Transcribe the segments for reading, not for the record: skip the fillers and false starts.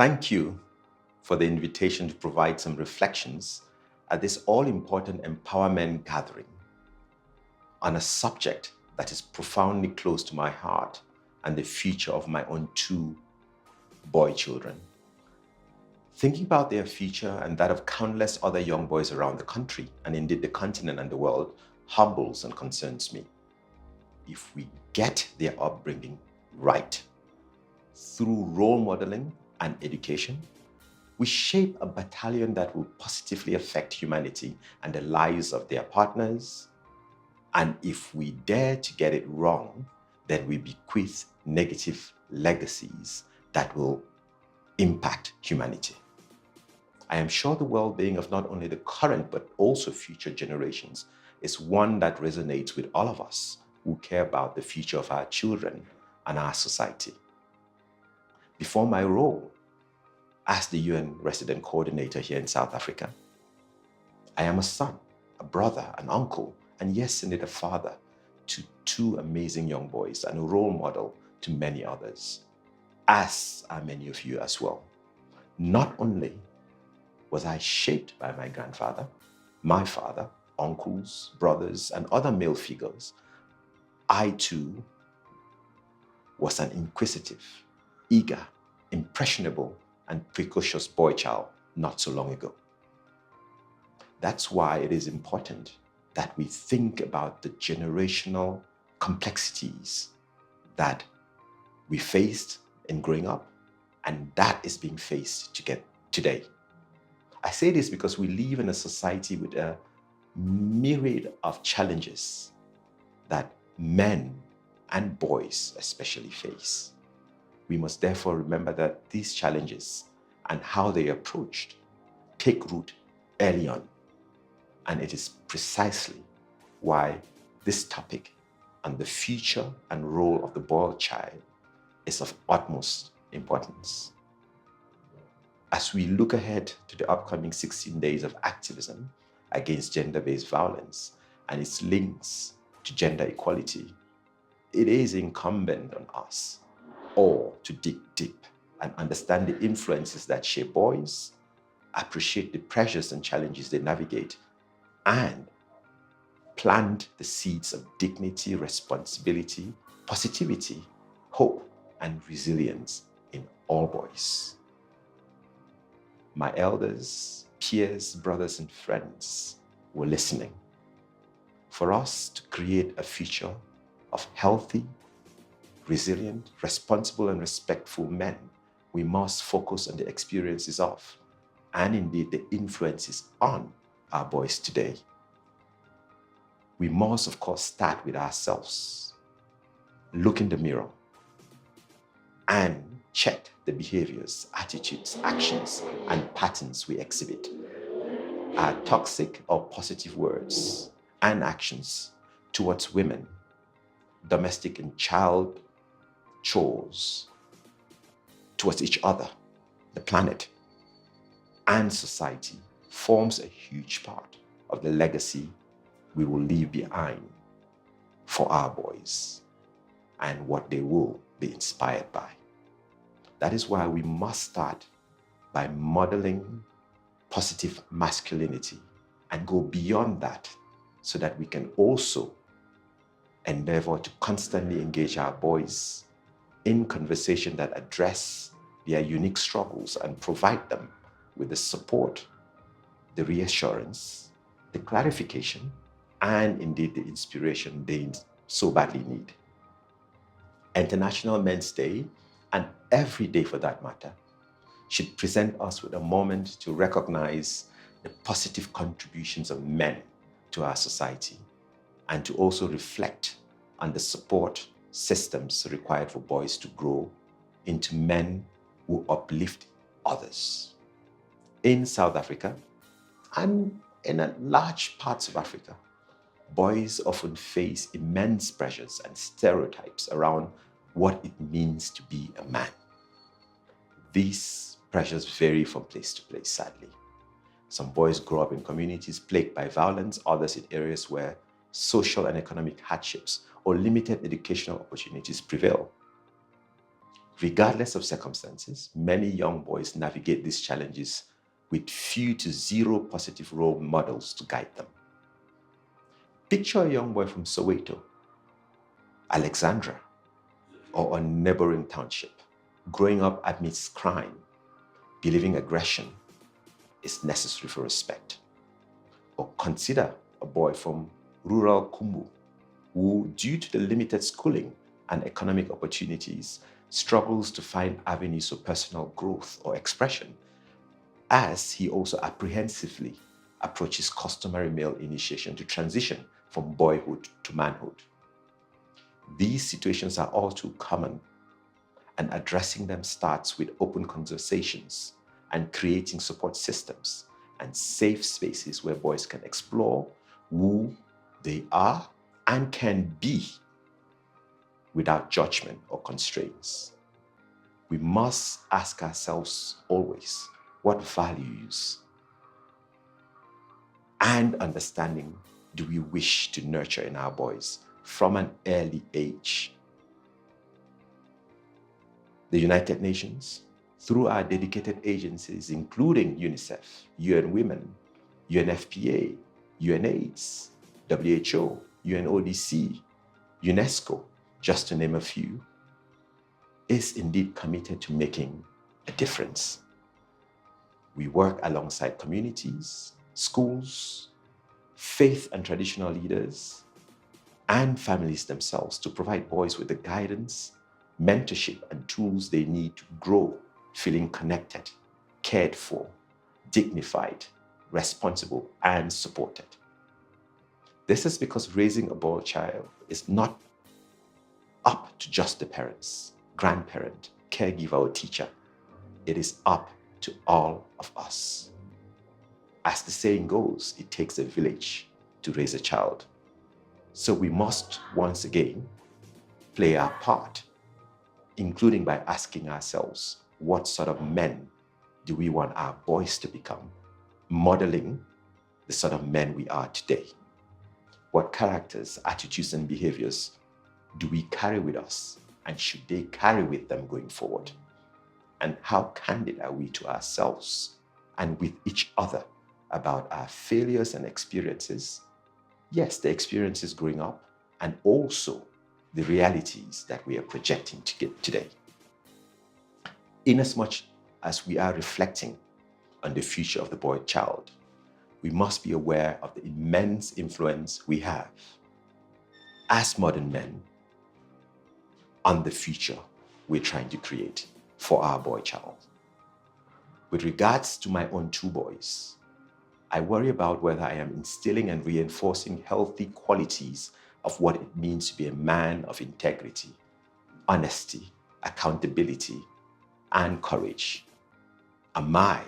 Thank you for the invitation to provide some reflections at this all-important empowerment gathering on a subject that is profoundly close to my heart and the future of my own two boy children. Thinking about their future and that of countless other young boys around the country, and indeed the continent and the world, humbles and concerns me. If we get their upbringing right through role modeling and education, we shape a battalion that will positively affect humanity and the lives of their partners. And if we dare to get it wrong, then we bequeath negative legacies that will impact humanity. I am sure the well-being of not only the current but also future generations is one that resonates with all of us who care about the future of our children and our society. Before my role as the UN resident coordinator here in South Africa, I am a son, a brother, an uncle, and yes, indeed a father to two amazing young boys and a role model to many others, as are many of you as well. Not only was I shaped by my grandfather, my father, uncles, brothers, and other male figures, I too was an inquisitive, eager, impressionable, and precocious boy child not so long ago. That's why it is important that we think about the generational complexities that we faced in growing up, and that is being faced today. I say this because we live in a society with a myriad of challenges that men and boys especially face. We must therefore remember that these challenges and how they are approached take root early on. And it is precisely why this topic and the future and role of the boy child is of utmost importance. As we look ahead to the upcoming 16 days of activism against gender-based violence and its links to gender equality, it is incumbent on us all to dig deep and understand the influences that shape boys, appreciate the pressures and challenges they navigate, and plant the seeds of dignity, responsibility, positivity, hope, and resilience in all boys. My elders, peers, brothers, and friends were listening. For us to create a future of healthy, resilient, responsible, and respectful men, we must focus on the experiences of, and indeed the influences on, our boys today. We must, of course, start with ourselves. Look in the mirror and check the behaviors, attitudes, actions, and patterns we exhibit. Our toxic or positive words and actions towards women, domestic and child chores, towards each other, the planet, and society forms a huge part of the legacy we will leave behind for our boys and what they will be inspired by. That is why we must start by modeling positive masculinity and go beyond that so that we can also endeavor to constantly engage our boys in conversation that address their unique struggles and provide them with the support, the reassurance, the clarification, and indeed the inspiration they so badly need. International Men's Day, and every day for that matter, should present us with a moment to recognize the positive contributions of men to our society and to also reflect on the support systems required for boys to grow into men who uplift others. In South Africa and in large parts of Africa, boys often face immense pressures and stereotypes around what it means to be a man. These pressures vary from place to place, sadly. Some boys grow up in communities plagued by violence, others in areas where social and economic hardships or limited educational opportunities prevail. Regardless of circumstances, many young boys navigate these challenges with few to zero positive role models to guide them. Picture a young boy from Soweto, Alexandra, or a neighboring township, growing up amidst crime, believing aggression is necessary for respect. Or consider a boy from rural Kumbu, who, due to the limited schooling and economic opportunities, struggles to find avenues for personal growth or expression, as he also apprehensively approaches customary male initiation to transition from boyhood to manhood. These situations are all too common, and addressing them starts with open conversations and creating support systems and safe spaces where boys can explore who they are and can be without judgment or constraints. We must ask ourselves always, what values and understanding do we wish to nurture in our boys from an early age? The United Nations, through our dedicated agencies, including UNICEF, UN Women, UNFPA, UNAIDS, WHO, UNODC, UNESCO, just to name a few, is indeed committed to making a difference. We work alongside communities, schools, faith and traditional leaders, and families themselves to provide boys with the guidance, mentorship, and tools they need to grow, feeling connected, cared for, dignified, responsible, and supported. This is because raising a boy child is not up to just the parents, grandparent, caregiver, or teacher. It is up to all of us. As the saying goes, it takes a village to raise a child. So we must once again play our part, including by asking ourselves, what sort of men do we want our boys to become, modeling the sort of men we are today? What characters, attitudes, and behaviors do we carry with us, and should they carry with them going forward? And how candid are we to ourselves and with each other about our failures and experiences? Yes, the experiences growing up, and also the realities that we are projecting to get today. Inasmuch as we are reflecting on the future of the boy child, we must be aware of the immense influence we have as modern men on the future we're trying to create for our boy child. With regards to my own two boys, I worry about whether I am instilling and reinforcing healthy qualities of what it means to be a man of integrity, honesty, accountability, and courage. Am I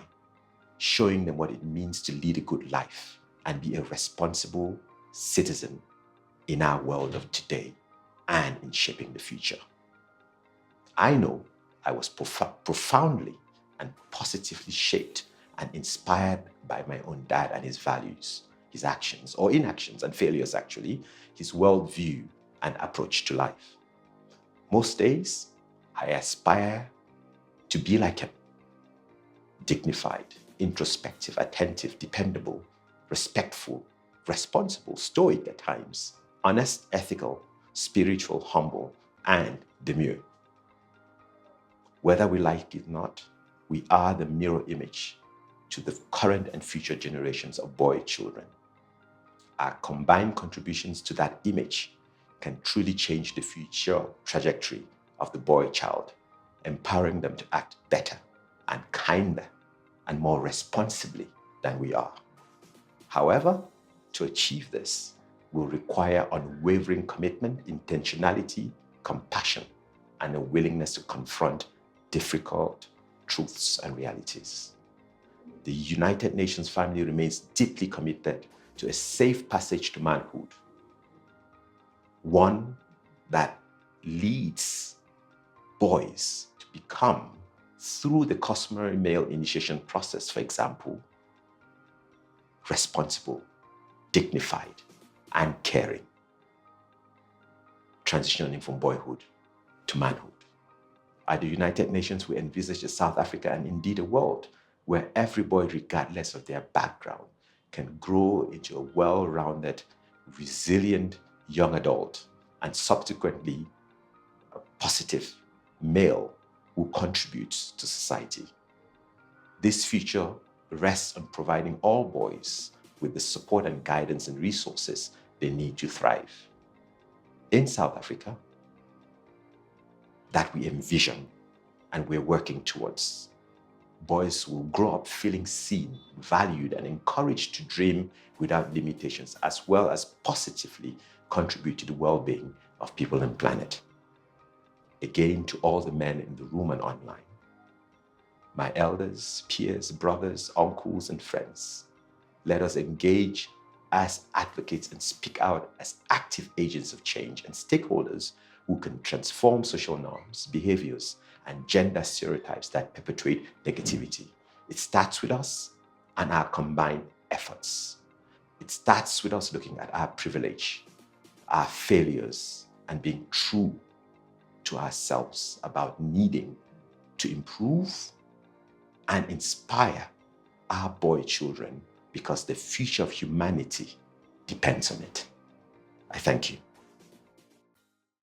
showing them what it means to lead a good life and be a responsible citizen in our world of today and in shaping the future? I know I was profoundly and positively shaped and inspired by my own dad and his values, his actions or inactions and failures actually, his worldview and approach to life. Most days, I aspire to be like him. Dignified, introspective, attentive, dependable, respectful, responsible, stoic at times, honest, ethical, spiritual, humble, and demure. Whether we like it or not, we are the mirror image to the current and future generations of boy children. Our combined contributions to that image can truly change the future trajectory of the boy child, empowering them to act better and kinder and more responsibly than we are. However, to achieve this will require unwavering commitment, intentionality, compassion, and a willingness to confront difficult truths and realities. The United Nations family remains deeply committed to a safe passage to manhood, one that leads boys to become, through the customary male initiation process, for example, responsible, dignified, and caring, transitioning from boyhood to manhood. At the United Nations, we envisage a South Africa and indeed a world where every boy, regardless of their background, can grow into a well-rounded, resilient young adult and subsequently a positive male who contributes to society. This future rests on providing all boys with the support and guidance and resources they need to thrive. In South Africa, that we envision and we're working towards. Boys will grow up feeling seen, valued, and encouraged to dream without limitations, as well as positively contribute to the well-being of people and planet. Again, to all the men in the room and online, my elders, peers, brothers, uncles, and friends, let us engage as advocates and speak out as active agents of change and stakeholders who can transform social norms, behaviors, and gender stereotypes that perpetuate negativity. It starts with us and our combined efforts. It starts with us looking at our privilege, our failures, and being true to ourselves about needing to improve and inspire our boy children, because the future of humanity depends on it. I thank you.